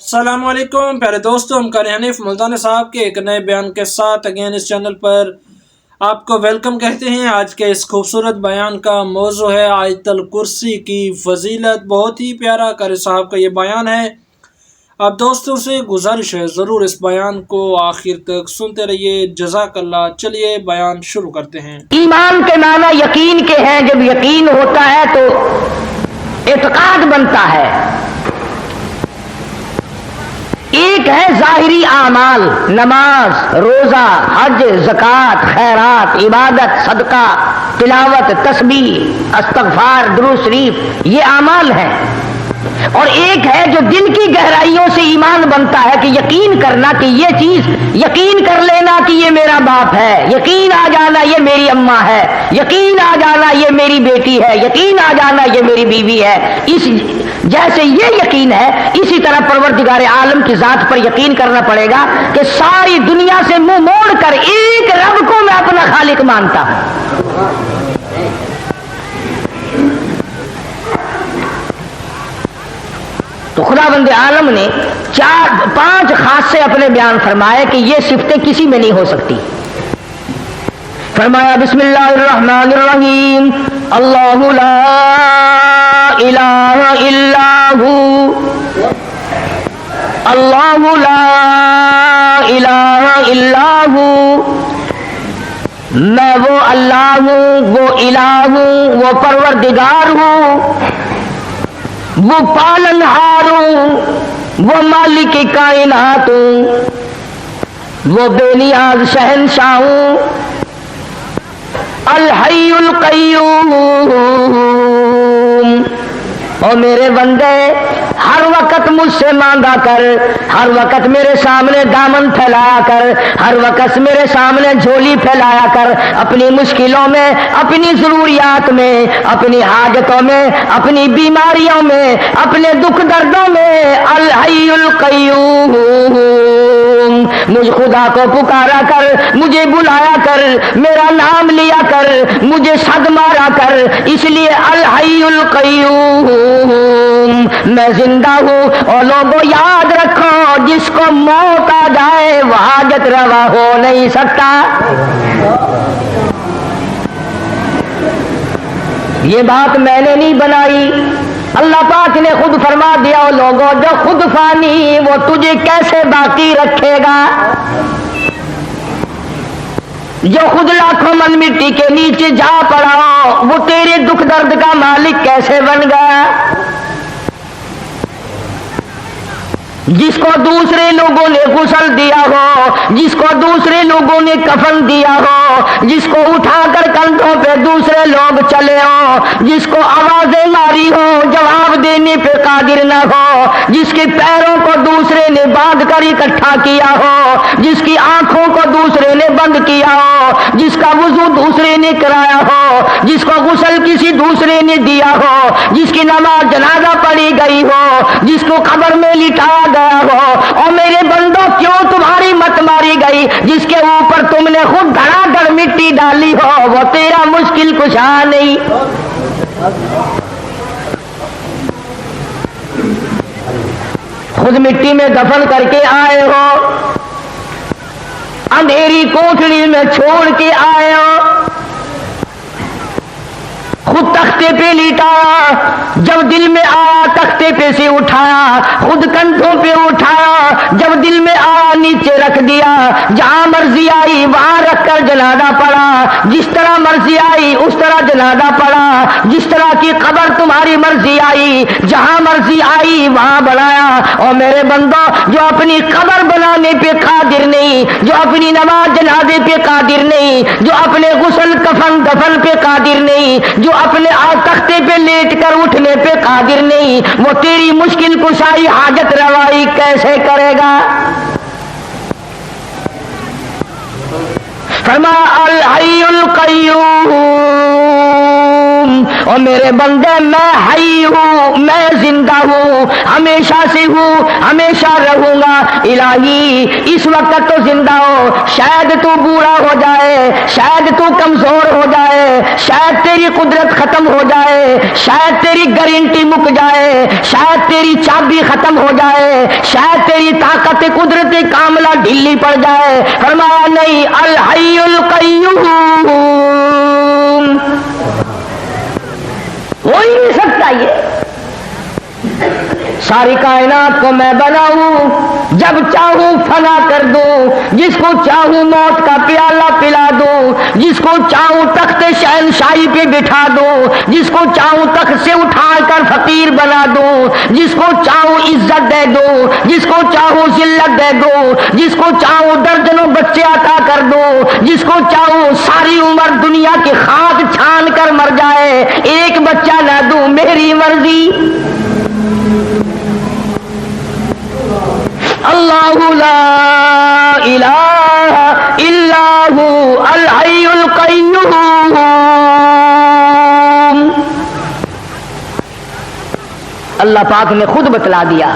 السلام علیکم پیارے دوستوں، ہم قاری حنیف ملتانی صاحب کے ایک نئے بیان کے ساتھ اگین اس چینل پر آپ کو ویلکم کہتے ہیں۔ آج کے اس خوبصورت بیان کا موضوع ہے آیت الکرسی کی فضیلت۔ بہت ہی پیارا قاری صاحب کا یہ بیان ہے۔ آپ دوستوں سے گزارش ہے ضرور اس بیان کو آخر تک سنتے رہیے، جزاک اللہ۔ چلیے بیان شروع کرتے ہیں۔ ایمان کے معنی یقین کے ہیں، جب یقین ہوتا ہے تو اعتقاد بنتا ہے۔ ایک ہے ظاہری اعمال، نماز، روزہ، حج، زکوٰۃ، خیرات، عبادت، صدقہ، تلاوت، تسبیح، استغفار، درود شریف، یہ اعمال ہیں۔ اور ایک ہے جو دل کی گہرائیوں سے ایمان بنتا ہے کہ یقین کرنا کہ یہ چیز، یقین کر لینا کہ یہ میرا باپ ہے، یقین آ جانا یہ میری اماں ہے، یقین آ جانا یہ میری بیٹی ہے، یقین آ جانا یہ میری بیوی ہے۔ اس جیسے یہ یقین ہے، اسی طرح پروردگار عالم کی ذات پر یقین کرنا پڑے گا کہ ساری دنیا سے منہ موڑ کر ایک رب کو میں اپنا خالق مانتا ہوں۔ تو خداوند عالم نے 4-5 خاصے اپنے بیان فرمائے کہ یہ صفتیں کسی میں نہیں ہو سکتی۔ فرمایا بسم اللہ الرحمن الرحیم، اللہ لا الہ الا ہو، اللہ لا الہ الا ہو، میں وہ اللہ ہوں، وہ الہ ہوں، وہ پروردگار ہوں، وہ پالنہار ہوں، وہ مالک کائنات ہوں، وہ بے نیاز شہنشاہ ہوں، الحی القیوم۔ اور میرے بندے ہر وقت مجھ سے مانگا کر، ہر وقت میرے سامنے دامن پھیلایا کر، ہر وقت میرے سامنے جھولی پھیلایا کر، اپنی مشکلوں میں، اپنی ضروریات میں، اپنی حاجتوں میں، اپنی بیماریوں میں، اپنے دکھ دردوں میں۔ الحی القیوم، مجھ خدا کو پکارا کر، مجھے بلایا کر، میرا نام لیا کر، مجھے صد مارا کر، اس لیے الحی القیوم، میں زندہ ہوں۔ اور لوگوں یاد رکھو، جس کو موت آ جائے وہ حاجت روا ہو نہیں سکتا۔ یہ بات میں نے نہیں بنائی، اللہ پاک نے خود فرما دیا۔ اور لوگوں جو خود فانی، وہ تجھے کیسے باقی رکھے گا؟ جو خود لاکھوں من مٹی کے نیچے جا پڑا، وہ تیرے دکھ درد کا مالک کیسے بن گیا؟ جس کو دوسرے لوگوں نے غسل دیا ہو، جس کو دوسرے لوگوں نے کفن دیا ہو، جس کو اٹھا کر کندھوں پہ دوسرے لوگ چلے ہوں، جس کو آوازیں ماری ہو جواب دینے پہ قادر نہ ہو، جس کے پیروں کو دوسرے نے باندھ کر اکٹھا کیا ہو، جس کی آنکھوں کو دوسرے نے بند کیا ہو، جس کا وضو دوسرے نے کرایا ہو، جس کو غسل کسی دوسرے نے دیا ہو، جس کی نماز جنازہ پڑھی گئی ہو، جس کو قبر میں لٹایا گیا ہو۔ اور میرے بندوں کیوں تمہاری مت ماری گئی؟ جس کے اوپر تم نے خود دھڑا دھڑ مٹی ڈالی ہو، وہ تیرا مشکل کشا نہیں۔ خود مٹی میں دفن کر کے آئے ہو، اندھیری کوٹڑی میں چھوڑ کے آئے ہو، خود تختے پہ لیٹا، جب دل میں آیا تختے پہ سے اٹھایا، خود کندھوں پہ اٹھایا، جب دل میں آیا نیچے رکھ دیا، جہاں مرضی آئی وہاں رکھ کر جنازہ پڑا، جس طرح مرضی آئی اس طرح جنازہ پڑا، جس طرح کی قبر تمہاری مرضی آئی جہاں مرضی آئی وہاں بنایا۔ اور میرے بندوں جو اپنی قبر بنانے پہ قادر نہیں، جو اپنی نماز جنازے پہ قادر نہیں، جو اپنے غسل کفن دفن پہ قادر نہیں، جو اپنے تختے پہ لیٹ کر اٹھنے پہ قادر نہیں، وہ تیری مشکل کشائی حاجت روائی کیسے کرے گا؟ فرمایا الحی القیوم، اور میرے بندے میں حی ہوں، میں زندہ ہوں، ہمیشہ سے ہوں، ہمیشہ رہوں گا۔ الہی اس وقت تو زندہ ہو، شاید تو بوڑھا ہو جائے، شاید تو کمزور ہو جائے، شاید تیری قدرت ختم ہو جائے، شاید تیری گارنٹی مک جائے، شاید تیری چابی ختم ہو جائے، شاید تیری طاقت قدرت کاملہ ڈھیلی پڑ جائے۔ فرمایا نہیں، الحی القیوم، ہو ہی نہیں سکتا یہ۔ ساری کائنات کو میں بناؤں، جب چاہوں فنا کر دوں، جس کو چاہوں موت کا پیالہ پلا دوں، جس کو چاہوں تخت شہنشاہی پہ بٹھا دوں، جس کو چاہوں تخت سے اٹھا کر فقیر بنا دوں، جس کو چاہوں عزت دے دوں، جس کو چاہوں ذلت دے دوں، جس کو چاہوں درجنوں بچے عطا کر دوں، جس کو چاہوں ساری عمر دنیا کی خاک چھان کر مر جائے، ایک بچہ نہ دوں، میری مرضی۔ اللہ لا الہ الا هو الحی القیوم۔ اللہ پاک نے خود بتلا دیا،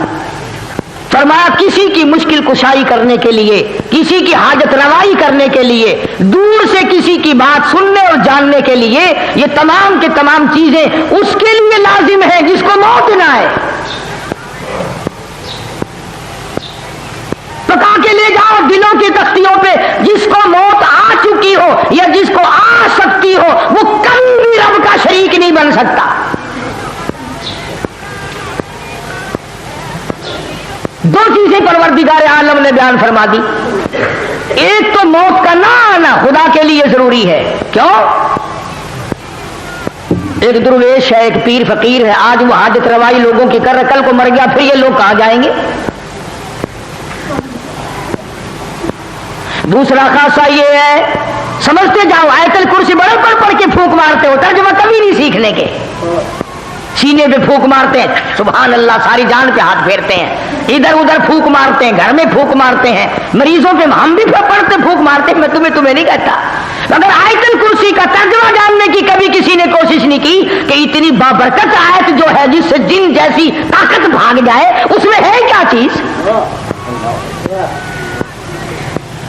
فرمایا کسی کی مشکل کشائی کرنے کے لیے، کسی کی حاجت روائی کرنے کے لیے، دور سے کسی کی بات سننے اور جاننے کے لیے، یہ تمام کے تمام چیزیں اس کے لیے لازم ہیں جس کو موت نہ آئے۔ پکا کے لے جاؤ دلوں کی تختیوں پہ، جس کو موت آ چکی ہو یا جس کو آ سکتی ہو، وہ کبھی بھی رب کا شریک نہیں بن سکتا۔ دو چیزیں پروردگار عالم نے بیان فرما دی، ایک تو موت کا نہ آنا خدا کے لیے ضروری ہے۔ کیوں؟ ایک درویش ہے، ایک پیر فقیر ہے، آج وہ حاجت روائی لوگوں کی کر، کل کو مر گیا، پھر یہ لوگ کہاں جائیں گے؟ دوسرا خاصہ یہ ہے، سمجھتے جاؤ آیت الکرسی بڑے پڑھ کے پھونک مارتے ہو، ترجمہ کبھی نہیں سیکھنے کے، سینے پہ پھونک مارتے ہیں، سبحان اللہ، ساری جان پہ ہاتھ پھیرتے ہیں، ادھر ادھر پھونک مارتے ہیں، گھر میں پھونک مارتے ہیں، مریضوں پہ ہم بھی پڑھتے پھونک مارتے ہیں، میں تمہیں نہیں کہتا، مگر آیت الکرسی کا ترجمہ جاننے کی کبھی کسی نے کوشش نہیں کی کہ اتنی بابرکت آیت جو ہے جس سے جن جیسی طاقت بھاگ جائے، اس میں ہے کیا چیز؟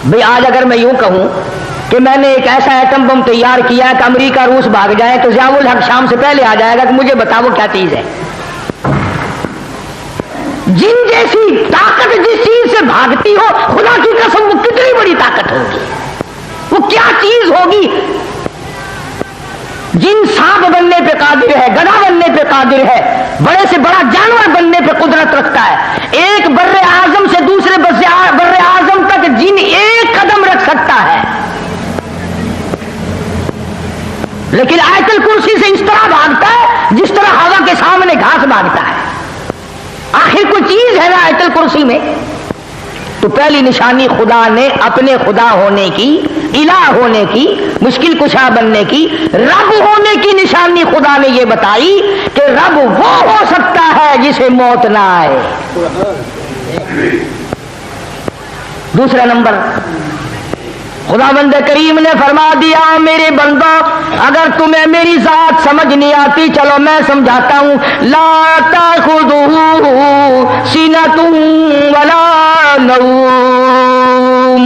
بھئی آج اگر میں یوں کہوں کہ میں نے ایک ایسا ایٹم بم تیار کیا ہے کہ امریکہ روس بھاگ جائے تو ضیاء الحق شام سے پہلے آ جائے گا کہ مجھے بتاؤ کیا چیز ہے۔ جن جیسی طاقت جس چیز سے بھاگتی ہو، خدا کی قسم وہ کتنی بڑی طاقت ہوگی، وہ کیا چیز ہوگی؟ جن سانپ بننے پہ قادر ہے، گدھا بننے پہ قادر ہے، بڑے سے بڑا جانور بننے پہ قدرت رکھتا ہے، ایک بر اعظم سے دوسرے بر اعظم تک جن ایک قدم رکھ سکتا ہے، لیکن آیت الکرسی سے اس طرح بھاگتا ہے جس طرح ہوا کے سامنے گھاس بھاگتا ہے۔ آخر کوئی چیز ہے نا آیت الکرسی میں؟ تو پہلی نشانی خدا نے اپنے خدا ہونے کی، الہ ہونے کی، مشکل کشا بننے کی، رب ہونے کی نشانی خدا نے یہ بتائی کہ رب وہ ہو سکتا ہے جسے موت نہ آئے۔ دوسرا نمبر، خداوند کریم نے فرما دیا، میرے بندو اگر تمہیں میری ذات سمجھ نہیں آتی، چلو میں سمجھاتا ہوں۔ لا تاخذہ سنۃ ولا نوم،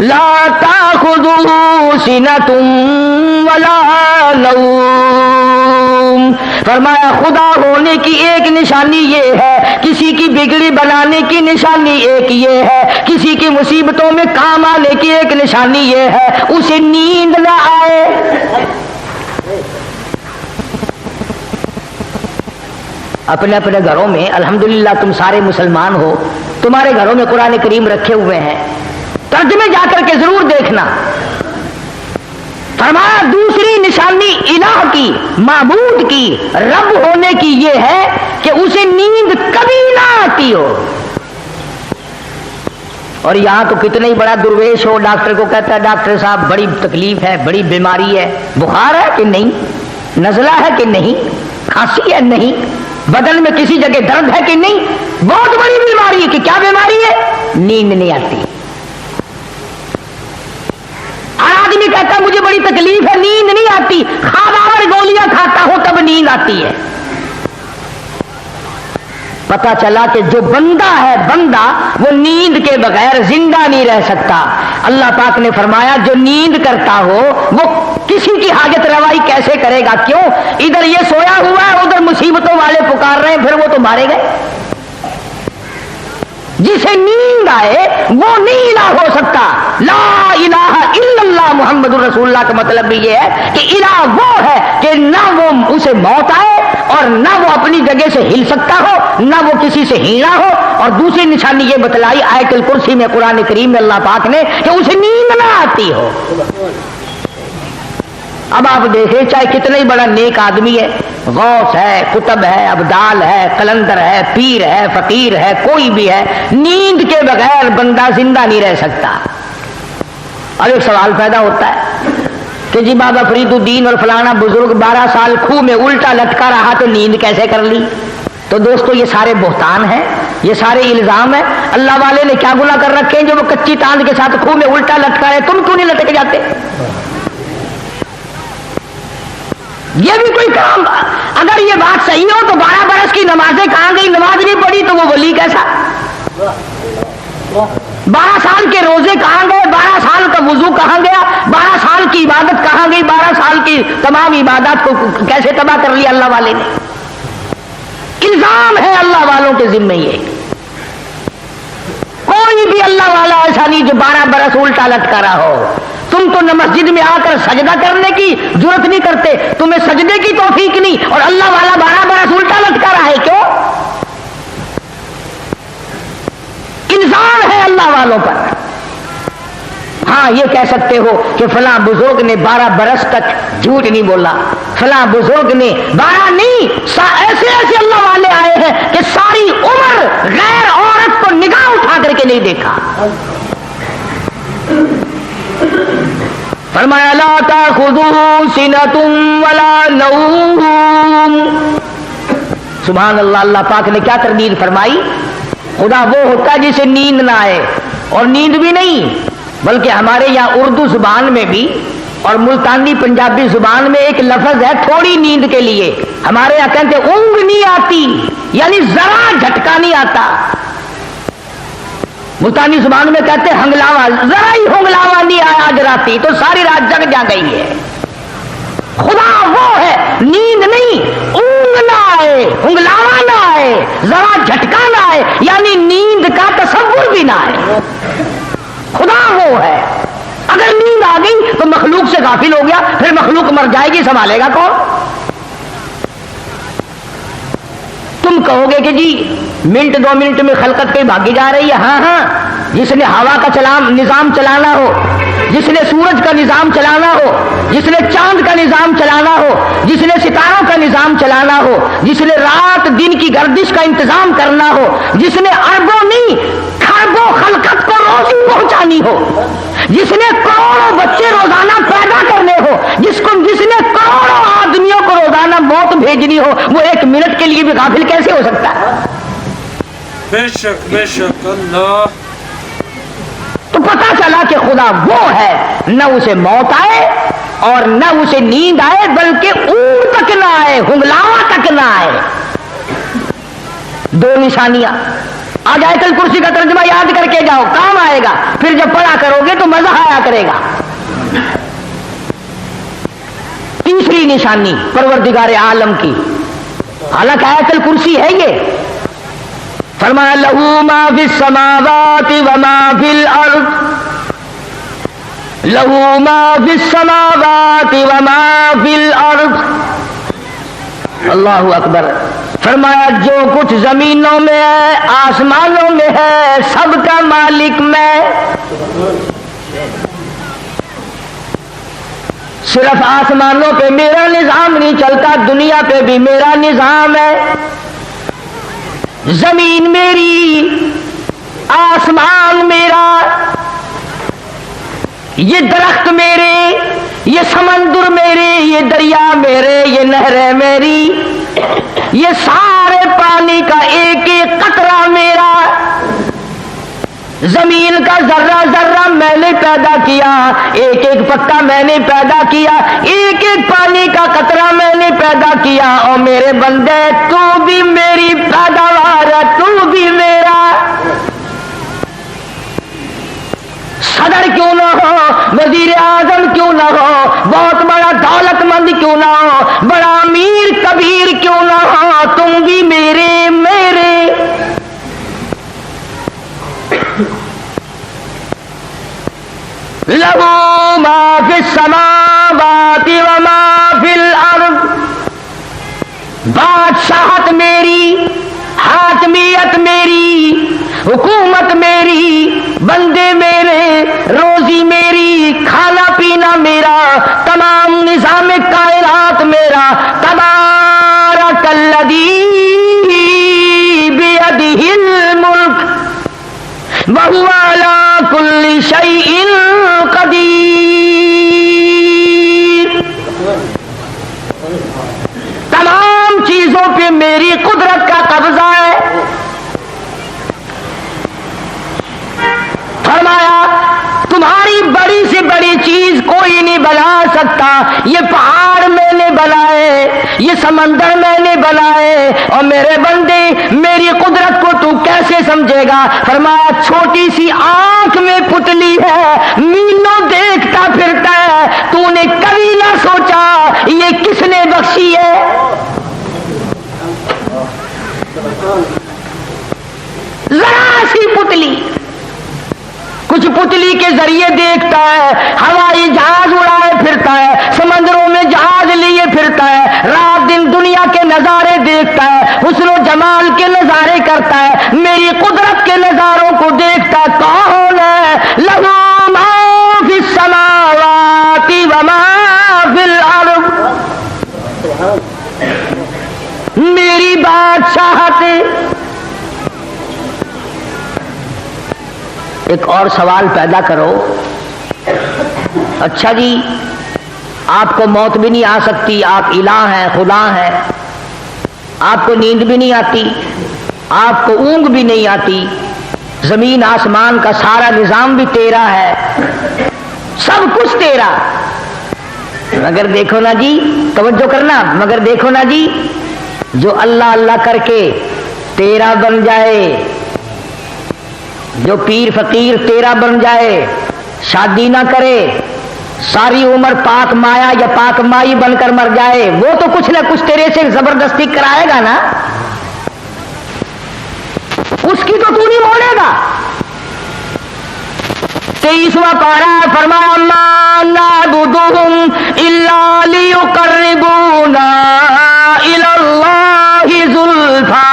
لا تاخذہ سنۃ ولا نوم۔ فرمایا خدا ہونے کی ایک نشانی یہ ہے، کسی کی بگڑی بنانے کی نشانی ایک یہ ہے، کسی کی مصیبتوں میں کام آنے کی ایک نشانی یہ ہے، اسے نیند نہ آئے۔ اپنے اپنے گھروں میں الحمدللہ تم سارے مسلمان ہو، تمہارے گھروں میں قرآن کریم رکھے ہوئے ہیں، ترجمے جا کر کے ضرور دیکھنا۔ فرمایا دوسری نشانی الہ کی، معبود کی، رب ہونے کی یہ ہے کہ اسے نیند کبھی نہ آتی ہو۔ اور یہاں تو کتنا ہی بڑا درویش ہو، ڈاکٹر کو کہتا ہے ڈاکٹر صاحب بڑی تکلیف ہے، بڑی بیماری ہے، بخار ہے کہ نہیں، نزلہ ہے کہ نہیں، کھانسی ہے نہیں، بدن میں کسی جگہ درد ہے کہ نہیں، بہت بڑی بیماری ہے کہ کیا بیماری ہے؟ نیند نہیں آتی۔ ہر آدمی کہتا ہے مجھے بڑی تکلیف ہے، نیند نہیں آتی، خواب آور گولیاں کھاتا ہوں تب نیند آتی ہے۔ پتا چلا کہ جو بندہ ہے بندہ وہ نیند کے بغیر زندہ نہیں رہ سکتا۔ اللہ پاک نے فرمایا جو نیند کرتا ہو وہ کسی کی حاجت روائی کیسے کرے گا؟ کیوں؟ ادھر یہ سویا ہوا ہے، ادھر مصیبتوں والے پکار رہے ہیں، پھر وہ تو مارے گئے۔ جسے نیند آئے وہ نہیں الہ ہو سکتا۔ لا الہ الا اللہ محمد رسول اللہ کا مطلب بھی یہ ہے کہ الہ وہ ہے کہ نہ وہ اسے موت آئے اور نہ وہ اپنی جگہ سے ہل سکتا ہو، نہ وہ کسی سے ہیلا ہو۔ اور دوسری نشانی یہ بتلائی آیت الکرسی میں قرآن کریم میں اللہ پاک نے کہ اسے نیند نہ آتی ہو۔ اب آپ دیکھیں چاہے کتنا ہی بڑا نیک آدمی ہے، غوث ہے، قطب ہے، ابدال ہے، قلندر ہے، پیر ہے، فقیر ہے، کوئی بھی ہے، نیند کے بغیر بندہ زندہ نہیں رہ سکتا۔ اور ایک سوال پیدا ہوتا ہے کہ جی بابا فرید الدین اور فلانا بزرگ 12 سال کھوہ میں الٹا لٹکا رہا تو نیند کیسے کر لی؟ تو دوستو یہ سارے بہتان ہیں، یہ سارے الزام ہیں۔ اللہ والے نے کیا گناہ کر رکھے ہیں جو وہ کچی تاند کے ساتھ کھوہ میں الٹا لٹکا ہے؟ تم کیوں نہیں لٹک جاتے؟ یہ بھی کوئی کام؟ اگر یہ بات صحیح ہو تو 12 برس کی نمازیں کہاں گئی؟ نماز نہیں پڑھی تو وہ ولی کیسا؟ 12 سال کے روزے کہاں گئے؟ 12 سال کا وضو کہاں گیا؟ 12 سال کی عبادت کہاں گئی؟ 12 سال کی تمام عبادات کو کیسے تباہ کر لیا اللہ والے نے؟ الزام ہے اللہ والوں کے ذمہ یہ۔ کوئی بھی اللہ والا ایسا نہیں جو 12 برس الٹا لٹکا رہا ہو۔ تم تو نہ مسجد میں آ کر سجدہ کرنے کی ضرورت نہیں کرتے، تمہیں سجدے کی توفیق نہیں، اور اللہ والا 12 برس الٹا لٹکا رہا ہے، کیوں؟ الزام ہے اللہ والوں پر۔ ہاں یہ کہہ سکتے ہو کہ فلاں بزرگ نے 12 برس تک جھوٹ نہیں بولا، فلاں بزرگ نے 12 نہیں، ایسے ایسے اللہ والے آئے ہیں کہ ساری عمر غیر عورت کو نگاہ اٹھا کر کے نہیں دیکھا۔ فرمایا لا تأخذہ سنۃ ولا نوم۔ سبحان اللہ، اللہ پاک نے کیا تردید فرمائی؟ خدا وہ ہوتا ہے جسے نیند نہ آئے، اور نیند بھی نہیں بلکہ ہمارے یہاں اردو زبان میں بھی اور ملتانی پنجابی زبان میں ایک لفظ ہے تھوڑی نیند کے لیے، ہمارے یہاں کہتے ہیں اونگ نہیں آتی، یعنی ذرا جھٹکا نہیں آتا۔ ملتانی زبان میں کہتے ہیں ہنگلاوا، ذرا ہی ہنگلاوا نہیں آیا آج راتی تو ساری رات جگ جا گئی ہے۔ خدا وہ ہے، نیند نہیں، اونگ نہ آئے، ہنگلاوا نہ آئے، ذرا جھٹکا نہ آئے، یعنی نیند کا تصور بھی نہ آئے۔ خدا وہ ہے۔ اگر نیند آ گئی تو مخلوق سے غافل ہو گیا، پھر مخلوق مر جائے گی، سنبھالے گا کون؟ تم کہو گے کہ جی منٹ 2 منٹ میں خلقت پہ بھاگی جا رہی ہے۔ ہاں ہاں، جس نے ہوا کا نظام چلانا ہو، جس نے سورج کا نظام چلانا ہو، جس نے چاند کا نظام چلانا ہو، جس نے ستاروں کا نظام چلانا ہو، جس نے رات دن کی گردش کا انتظام کرنا ہو، جس نے اربوں نہیں کھربوں خلقت کو روزی پہنچانی ہو، جس نے کروڑوں بچے روزانہ پیدا کرنے ہو، جس نے کروڑوں آدمیوں کو روزانہ موت بھیجنی ہو، وہ 1 منٹ کے لیے بھی غافل کیسے ہو سکتا ہے؟ بے شک اللہ۔ تو پتا چلا کہ خدا وہ ہے، نہ اسے موت آئے اور نہ اسے نیند آئے، بلکہ اونگ تک نہ آئے، ہنگلاوا تک نہ آئے۔ 2 نشانیاں۔ آج آیت الکرسی کا ترجمہ یاد کر کے جاؤ، کام آئے گا، پھر جب پڑھا کرو گے تو مزہ آیا کرے گا۔ تیسری نشانی پروردگار عالم کی، حالانکہ آیت الکرسی ہے یہ، فرمایا لہو ما فی السماوات وما فی الارض، لہو ما فی السماوات وما فی الارض۔ اللہ اکبر۔ فرمایا جو کچھ زمینوں میں ہے، آسمانوں میں ہے، سب کا مالک میں۔ صرف آسمانوں پہ میرا نظام نہیں چلتا، دنیا پہ بھی میرا نظام ہے۔ زمین میری، آسمان میرا، یہ درخت میرے، یہ سمندر میرے، یہ دریا میرے، یہ نہریں میری، یہ سارے پانی کا ایک ایک قطرہ میرا، زمین کا ذرہ ذرہ میں نے پیدا کیا, ایک ایک پتا میں نے پیدا کیا, ایک ایک پانی کا قطرہ میں نے پیدا کیا. اور میرے بندے تو بھی میری پیداوار ہے, تو بھی میرا. صدر کیوں نہ ہو, وزیر اعظم کیوں نہ ہو, بہت بڑا دولت مند کیوں نہ ہو, بڑا امیر کبیر کیوں نہ ہو, تم بھی میرے میرے. لہو ما فی السماوات وما فی الارض. بادشاہت میری, حاکمیت میری, حکومت میری, بندے میرے, روزی میری, کھانا پینا میرا, تمام نظام کائنات میرا. تبارک الذی بیدہ الملک وہو علی کل شیء قدیر. تمام چیزوں پہ میری قدرت کا قبضہ ہے. فرمایا تمہاری بڑی سے بڑی چیز کوئی نہیں بنا سکتا. یہ پہاڑ میں نے بنائے, یہ سمندر میں نے بنائے, اور میرے بندے میری قدرت کو تو کیسے سمجھے گا. فرمایا چھوٹی سی آنکھ میں پتلی ہے, میلوں دیکھتا پھرتا ہے, تو نے کبھی نہ سوچا یہ کس نے بخشی ہے. ذرا سی پتلی, کچھ پتلی کے ذریعے دیکھتا ہے, ہوائی جہاز اڑائے پھرتا ہے, سمندروں میں جہاز لیے پھرتا ہے, رات دن دنیا کے نظارے دیکھتا ہے, حسن و جمال کے نظارے کرتا ہے, میری قدرت کے نظاروں کو دیکھتا ہے. کون ہے؟ لہو ما فی السماوات وما فی الارض. میری بادشاہت. ایک اور سوال پیدا کرو, اچھا جی آپ کو موت بھی نہیں آ سکتی, آپ الہ ہیں, خدا ہیں, آپ کو نیند بھی نہیں آتی, آپ کو اونگ بھی نہیں آتی, زمین آسمان کا سارا نظام بھی تیرا ہے, سب کچھ تیرا. مگر دیکھو نا جی, توجہ کرنا, مگر دیکھو نا جی, جو اللہ اللہ کر کے تیرا بن جائے, جو پیر فقیر تیرا بن جائے, شادی نہ کرے, ساری عمر پاک مایا یا پاک مائی بن کر مر جائے, وہ تو کچھ نہ کچھ تیرے سے زبردستی کرائے گا نا, اس کی تو نہیں موڑے گا. 23واں پارہ فرمایا ما نعبدہم الا لیقربونا الی اللہ زلفا.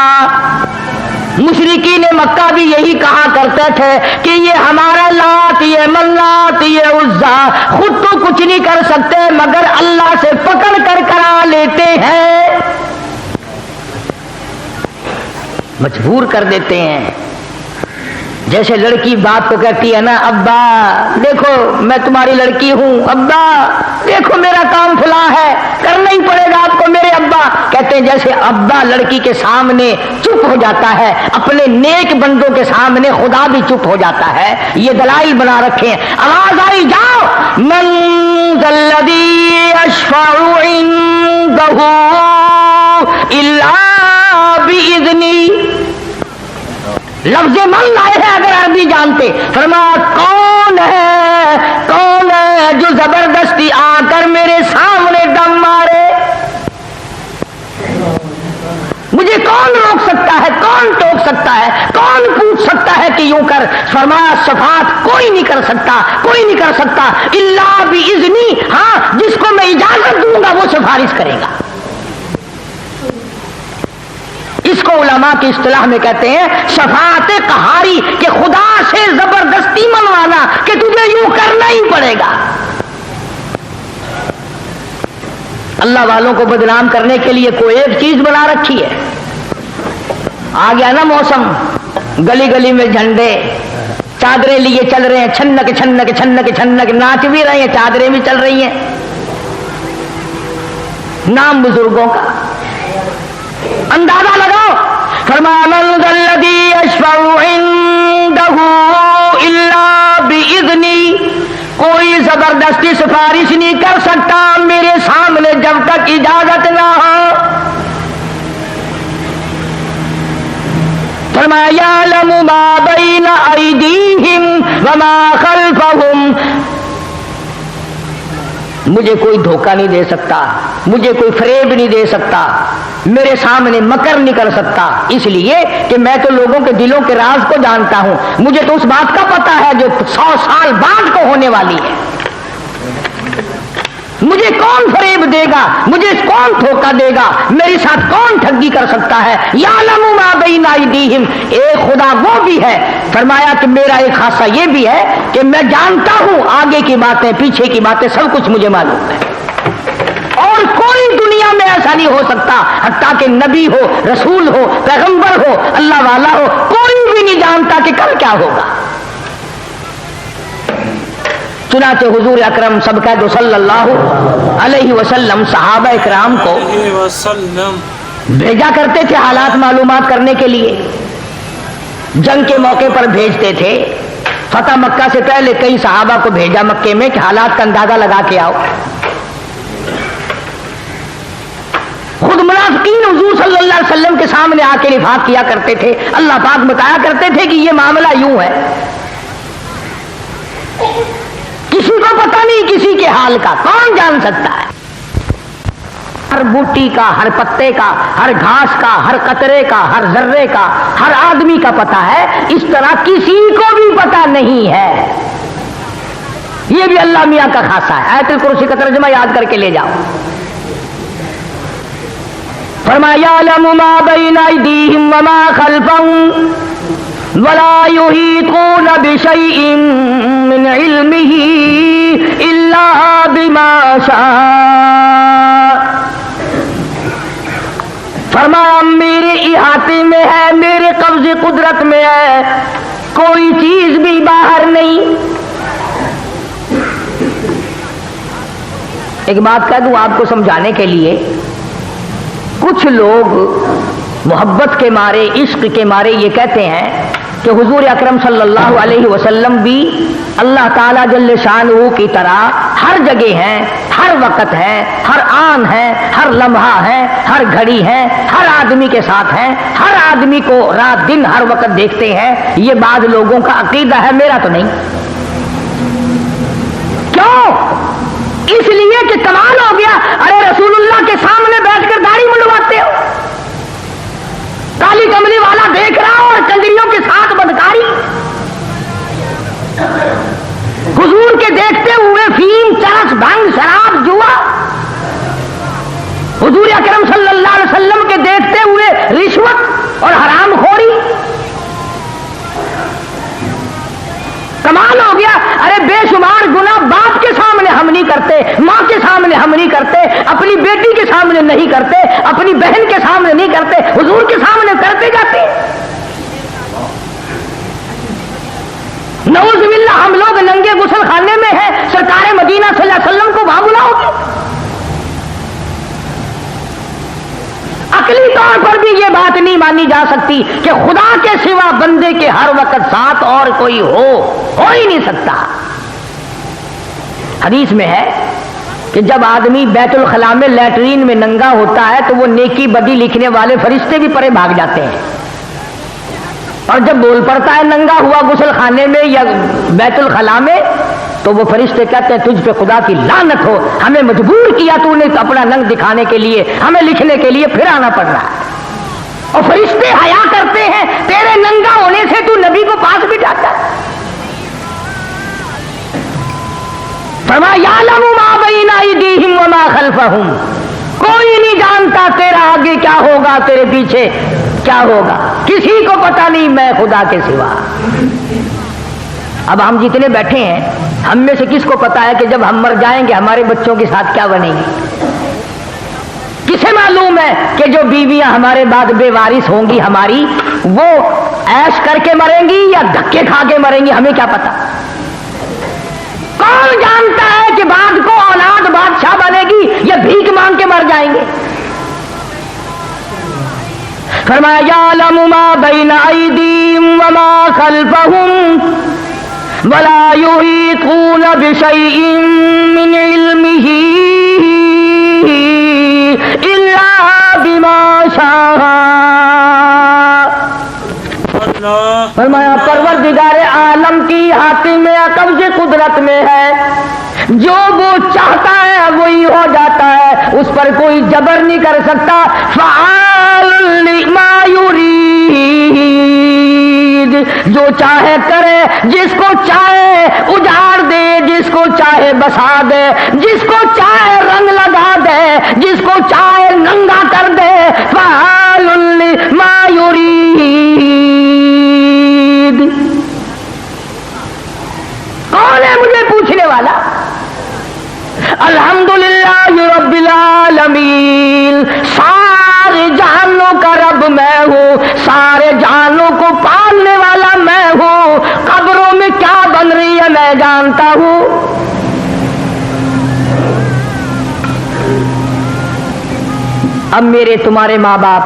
مشرکین مکہ بھی یہی کہا کرتے تھے کہ یہ ہمارا لات, یہ منات, یہ عزا خود تو کچھ نہیں کر سکتے مگر اللہ سے پکڑ کر کرا لیتے ہیں, مجبور کر دیتے ہیں. جیسے لڑکی باپ کو کہتی ہے نا, ابا دیکھو میں تمہاری لڑکی ہوں, ابا دیکھو میرا کام فلاں ہے, کرنا ہی پڑے گا آپ کو میرے ابا. کہتے ہیں جیسے ابا لڑکی کے سامنے چپ ہو جاتا ہے, اپنے نیک بندوں کے سامنے خدا بھی چپ ہو جاتا ہے. یہ دلائل بنا رکھے ہیں. آواز آئی جاؤ, من ذا الذی یشفع عندہ الا بإذنہ. لفظ من لائے ہیں اگر عربی جانتے. فرمایا کون ہے جو زبردستی آ کر میرے سامنے دم مارے, مجھے کون روک سکتا ہے, کون ٹوک سکتا ہے, کون پوچھ سکتا ہے کہ یوں کر. فرمایا صفات کوئی نہیں کر سکتا, کوئی نہیں کر سکتا الا باذنی. ہاں جس کو میں اجازت دوں گا وہ سفارش کرے گا. اس کو علماء کی اصطلاح میں کہتے ہیں شفاعت قہاری, کہ خدا سے زبردستی منوانا کہ تجھے یوں کرنا ہی پڑے گا. اللہ والوں کو بدنام کرنے کے لیے کوئی ایک چیز بنا رکھی ہے. آ گیا نا موسم, گلی گلی میں جھنڈے, چادریں لیے چل رہے ہیں, چھنک چھنک چھنک چھنک, ناچ بھی رہے ہیں, چادریں بھی چل رہی ہیں, نام بزرگوں کا. اندازہ لگاؤ. فرمایا من ذا الذی یشفع عندہ الا باذنہ. ایدیہم وما خلفہم. مجھے کوئی دھوکہ نہیں دے سکتا، مجھے کوئی فریب نہیں دے سکتا، میرے سامنے مکر نہیں کر سکتا، اس لیے کہ میں تو لوگوں کے دلوں کے راز کو جانتا ہوں. مجھے تو اس بات کا پتا ہے جو 100 سال بعد کو ہونے والی ہے. مجھے کون فریب دے گا، مجھے کون دھوکہ دے گا، میرے ساتھ کون ٹھگی کر سکتا ہے. یعلم ما بین ایدیہم، ایک خدا وہ بھی ہے. فرمایا کہ میرا ایک خاصہ یہ بھی ہے کہ میں جانتا ہوں آگے کی باتیں پیچھے کی باتیں سب کچھ مجھے معلوم ہے، اور کوئی دنیا میں ایسا نہیں ہو سکتا، حتیٰ کہ نبی ہو، رسول ہو، پیغمبر ہو، اللہ والا ہو، کوئی بھی نہیں جانتا کہ کل کیا ہوگا. چنانچہ حضور اکرم سب کہہ دو صلی اللہ علیہ وسلم صحابہ اکرام کو بھیجا کرتے تھے حالات معلومات کرنے کے لیے. جنگ کے موقع پر بھیجتے تھے. فتح مکہ سے پہلے کئی صحابہ کو بھیجا مکے میں کہ حالات کا اندازہ لگا کے آؤ. خود منافقین حضور صلی اللہ علیہ وسلم کے سامنے آ کے نفاق کیا کرتے تھے. اللہ پاک بتایا کرتے تھے کہ یہ معاملہ یوں ہے، کسی کو پتہ نہیں کسی کے حال کا، کون جان سکتا ہے. ہر بوٹی کا، ہر پتے کا، ہر گھاس کا، ہر قطرے کا، ہر ذرے کا، ہر آدمی کا پتہ ہے. اس طرح کسی کو بھی پتہ نہیں ہے. یہ بھی اللہ میاں کا خاصہ ہے. آیت الکرسی کا ترجمہ یاد کر کے لے جاؤ. فرمایا یعلم ما بین ایدیہم وما خلفہم ولا یحیطون بشیء من علمہ الا بما شاء. فرمایا میرے احاطے میں ہے، میرے قبض قدرت میں ہے، کوئی چیز بھی باہر نہیں. ایک بات کہہ دوں آپ کو سمجھانے کے لیے، کچھ لوگ محبت کے مارے، عشق کے مارے یہ کہتے ہیں کہ حضور اکرم صلی اللہ علیہ وسلم بھی اللہ تعالیٰ جل شانہ کی طرح ہر جگہ ہیں، ہر وقت ہیں، ہر آن ہیں، ہر لمحہ ہیں، ہر گھڑی ہیں، ہر آدمی کے ساتھ ہیں، ہر آدمی کو رات دن ہر وقت دیکھتے ہیں. یہ بعض لوگوں کا عقیدہ ہے، میرا تو نہیں. کیوں؟ اس لیے کہ کمال ہو گیا. ارے رسول اللہ کے سامنے بیٹھ کر داڑھی منڈواتے ہو، کالی کملی والا دیکھ رہا ہو اور کنجریوں کے ساتھ بدکاری. حضور کے دیکھتے ہوئے فیم، چرس، بھنگ، شراب، جوا. حضور اکرم صلی اللہ علیہ وسلم کے دیکھتے ہوئے رشوت اور حرام خوری. کمال ہو گیا. ارے بے شمار گناہ باپ کے سامنے ہم نہیں کرتے، ماں کے سامنے ہم نہیں کرتے، اپنی بیٹی کے سامنے نہیں کرتے، اپنی بہن کے سامنے نہیں کرتے، حضور کے سامنے کرتے جاتے. نعوذ باللہ ہم لوگ ننگے غسل خانے میں ہیں، سرکار مدینہ صلی اللہ علیہ وسلم کو وہاں بلاؤ گے. عقلی طور پر بھی یہ بات نہیں مانی جا سکتی کہ خدا کے سوا بندے کے ہر وقت ساتھ اور کوئی ہو ہی نہیں سکتا. حدیث میں ہے کہ جب آدمی بیت الخلاء میں لیٹرین میں ننگا ہوتا ہے تو وہ نیکی بدی لکھنے والے فرشتے بھی پرے بھاگ جاتے ہیں، اور جب بول پڑتا ہے ننگا ہوا غسل خانے میں یا بیت الخلاء میں تو وہ فرشتے کہتے ہیں تجھ پہ خدا کی لعنت ہو، ہمیں مجبور کیا تو نے اپنا ننگ دکھانے کے لیے، ہمیں لکھنے کے لیے پھر آنا پڑ رہا ہے. اور فرشتے حیا کرتے ہیں تیرے ننگا ہونے سے، تو نبی کو پاس بٹھاتا ہے. فرمایا یعلم ما بین ایدیہم وما خلفہم، کوئی نہیں جانتا تیرا آگے کیا ہوگا، تیرے پیچھے کیا ہوگا، کسی کو پتا نہیں میں خدا کے سوا. اب ہم جتنے بیٹھے ہیں ہم میں سے کس کو پتا ہے کہ جب ہم مر جائیں گے ہمارے بچوں کے ساتھ کیا بنے گی؟ کسے معلوم ہے کہ جو بیویاں ہمارے بعد بے وارث ہوں گی ہماری، وہ عیش کر کے مریں گی یا دھکے کھا کے مریں گی؟ ہمیں کیا پتا؟ کون جانتا ہے کہ بعد کو اولاد بادشاہ بنے گی یا بھیک مانگ کے مر جائیں گے؟ فرمایا یعلم ما بین ایدیہم وما خلفہم ولا یحیطون بشیء من علمہ الا بما شاء. اللہ فرمایا پروردگار عالم کی ہاتھ میں قبض قدرت میں ہے، جو وہ چاہتا ہے وہی ہو جاتا ہے، اس پر کوئی جبر نہیں کر سکتا۔ فعال لما یرید، جو چاہے کرے، جس کو چاہے اجاڑ دے، جس کو چاہے بسا دے، جس کو چاہے رنگ لگا دے، جس کو چاہے ننگا کر دے۔ فعال لما یرید، کون ہے مجھے پوچھنے والا؟ الحمدللہ رب العالمین، سارے جہانوں کا رب میں ہوں، سارے جہانوں کو پالنے والا میں ہوں، قبروں میں کیا بن رہی ہے میں جانتا ہوں۔ اب میرے تمہارے ماں باپ،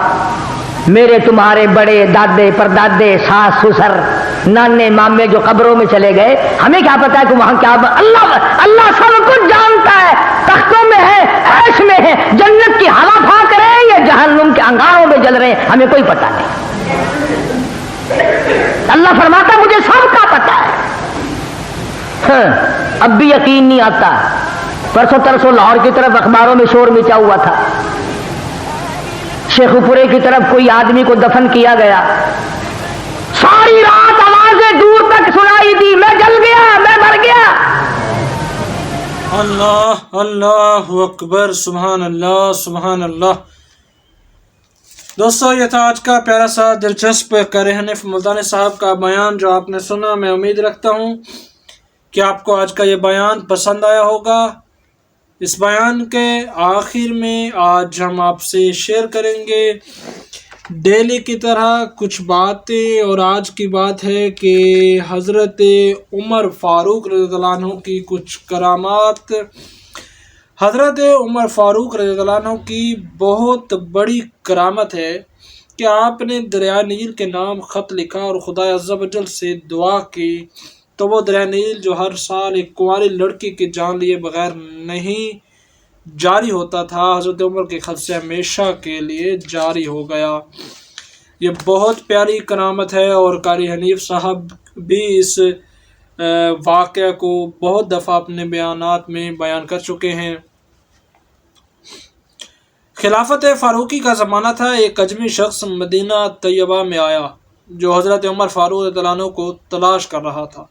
میرے تمہارے بڑے دادے پردادے ساس سسر نانے مامے جو قبروں میں چلے گئے، ہمیں کیا پتا ہے کہ وہاں کیا اللہ سب کچھ جانتا ہے۔ تختوں میں ہے، عیش میں ہے، جنت کی ہوا پھونک رہے ہیں یا جہنم کے انگاروں میں جل رہے ہیں، ہمیں کوئی پتا نہیں۔ اللہ فرماتا مجھے سب کا پتا ہے۔ اب بھی یقین نہیں آتا۔ پرسوں ترسوں لاہور کی طرف اخباروں میں شور مچا ہوا تھا، شیخ پورے کی طرف کوئی آدمی کو دفن کیا گیا، ساری رات آوازیں دور تک سنائی دی، میں جل گیا، میں مر گیا۔ اللہ اللہ اکبر، سبحان اللہ سبحان اللہ۔ دوستو، یہ تھا آج کا پیارا سا دلچسپ قاری حنیف ملتانی صاحب کا بیان جو آپ نے سنا۔ میں امید رکھتا ہوں کہ آپ کو آج کا یہ بیان پسند آیا ہوگا۔ اس بیان کے آخر میں آج ہم آپ سے شیئر کریں گے ڈیلی کی طرح کچھ باتیں، اور آج کی بات ہے کہ حضرت عمر فاروق رضی اللہ عنہ کی کچھ کرامات۔ حضرت عمر فاروق رضی اللہ عنہ کی بہت بڑی کرامت ہے کہ آپ نے دریائے نیل کے نام خط لکھا اور خدا عز و جل سے دعا کی، تو وہ دریائے نیل جو ہر سال ایک کنواری لڑکی کی جان لیے بغیر نہیں جاری ہوتا تھا، حضرت عمر کے خط سے ہمیشہ کے لیے جاری ہو گیا۔ یہ بہت پیاری کرامت ہے، اور قاری حنیف صاحب بھی اس واقعہ کو بہت دفعہ اپنے بیانات میں بیان کر چکے ہیں۔ خلافت فاروقی کا زمانہ تھا۔ ایک اجمی شخص مدینہ طیبہ میں آیا جو حضرت عمر فاروق رضی اللہ عنہ کو تلاش کر رہا تھا۔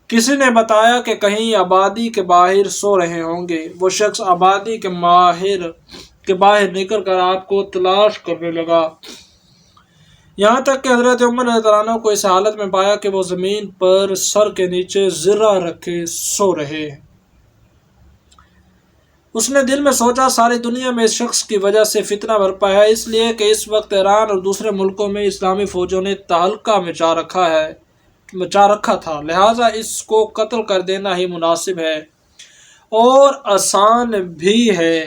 کسی نے بتایا کہ کہیں آبادی کے باہر سو رہے ہوں گے۔ وہ شخص آبادی کے باہر نکل کر آپ کو تلاش کرنے لگا، یہاں تک کہ حضرت عمر رضی اللہ عنہ کو اس حالت میں پایا کہ وہ زمین پر سر کے نیچے زرہ رکھے سو رہے۔ اس نے دل میں سوچا ساری دنیا میں اس شخص کی وجہ سے فتنہ برپا ہے، اس لیے کہ اس وقت ایران اور دوسرے ملکوں میں اسلامی فوجوں نے تہلکہ مچا رکھا تھا، لہٰذا اس کو قتل کر دینا ہی مناسب ہے اور آسان بھی ہے،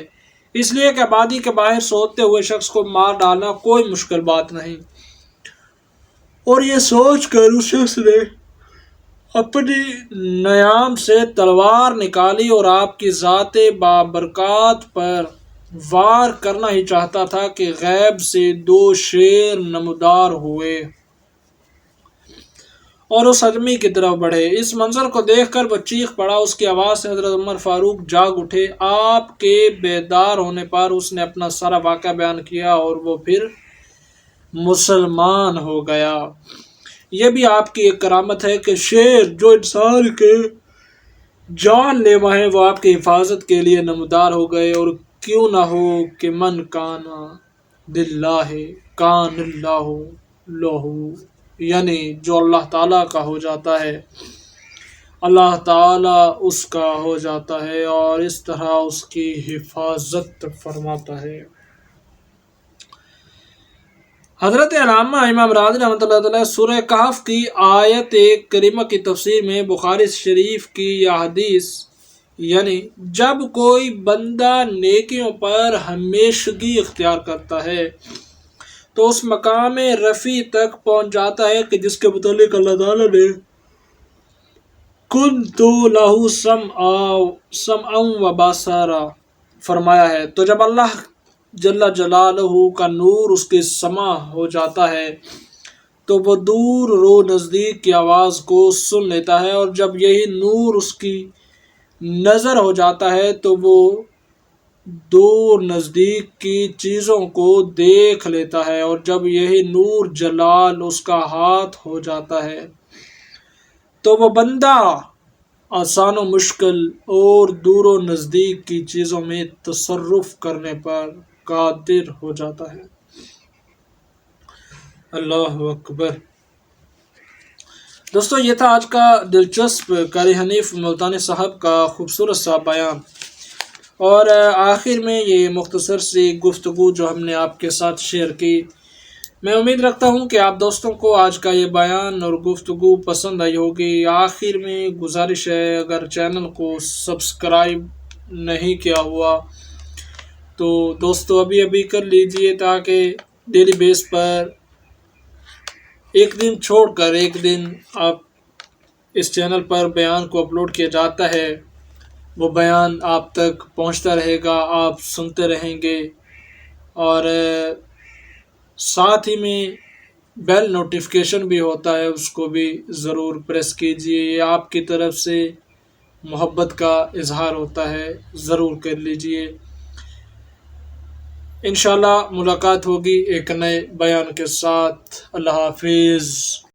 اس لیے کہ آبادی کے باہر سوتے ہوئے شخص کو مار ڈالنا کوئی مشکل بات نہیں۔ اور یہ سوچ کر اس شخص نے اپنی نیام سے تلوار نکالی اور آپ کی ذات بابرکات پر وار کرنا ہی چاہتا تھا کہ غیب سے دو شیر نمودار ہوئے اور اس اجمی کی طرف بڑھے۔ اس منظر کو دیکھ کر وہ چیخ پڑا، اس کی آواز سے حضرت عمر فاروق جاگ اٹھے۔ آپ کے بیدار ہونے پر اس نے اپنا سارا واقعہ بیان کیا اور وہ پھر مسلمان ہو گیا۔ یہ بھی آپ کی ایک کرامت ہے کہ شیر جو انسان کے جان لیوا ہیں وہ آپ کی حفاظت کے لیے نمودار ہو گئے، اور کیوں نہ ہو کہ من کانا للہ کان اللہ لہو، یعنی جو اللہ تعالیٰ کا ہو جاتا ہے اللہ تعالیٰ اس کا ہو جاتا ہے اور اس طرح اس کی حفاظت فرماتا ہے۔ حضرت علامہ امام راضی رحمۃ اللہ علیہ سورہ کہف کی آیت کریمہ کی تفسیر میں بخاری شریف کی یہ حدیث، یعنی جب کوئی بندہ نیکیوں پر ہمیشگی اختیار کرتا ہے تو اس مقام رفیع تک پہنچ جاتا ہے کہ جس کے متعلق اللہ تعالیٰ نے کنت لہ سمعا و بصرا فرمایا ہے۔ تو جب اللہ جل جلالہ کا نور اس کے سمع ہو جاتا ہے تو وہ دور رو نزدیک کی آواز کو سن لیتا ہے، اور جب یہی نور اس کی نظر ہو جاتا ہے تو وہ دور نزدیک کی چیزوں کو دیکھ لیتا ہے، اور جب یہی نور جلال اس کا ہاتھ ہو جاتا ہے تو وہ بندہ آسان و مشکل اور دور و نزدیک کی چیزوں میں تصرف کرنے پر قادر ہو جاتا ہے۔ اللہ اکبر۔ دوستو، یہ تھا آج کا دلچسپ قاری حنیف ملتانی صاحب کا خوبصورت سا بیان، اور آخر میں یہ مختصر سی گفتگو جو ہم نے آپ کے ساتھ شیئر کی، میں امید رکھتا ہوں کہ آپ دوستوں کو آج کا یہ بیان اور گفتگو پسند آئی ہوگی۔ آخر میں گزارش ہے، اگر چینل کو سبسکرائب نہیں کیا ہوا تو دوستو ابھی کر لیجئے، تاکہ ڈیلی بیس پر ایک دن چھوڑ کر ایک دن آپ اس چینل پر بیان کو اپلوڈ کیا جاتا ہے، وہ بیان آپ تک پہنچتا رہے گا، آپ سنتے رہیں گے، اور ساتھ ہی میں بیل نوٹیفیکیشن بھی ہوتا ہے، اس کو بھی ضرور پریس کیجئے۔ یہ آپ کی طرف سے محبت کا اظہار ہوتا ہے، ضرور کر لیجئے۔ انشاءاللہ ملاقات ہوگی ایک نئے بیان کے ساتھ۔ اللہ حافظ۔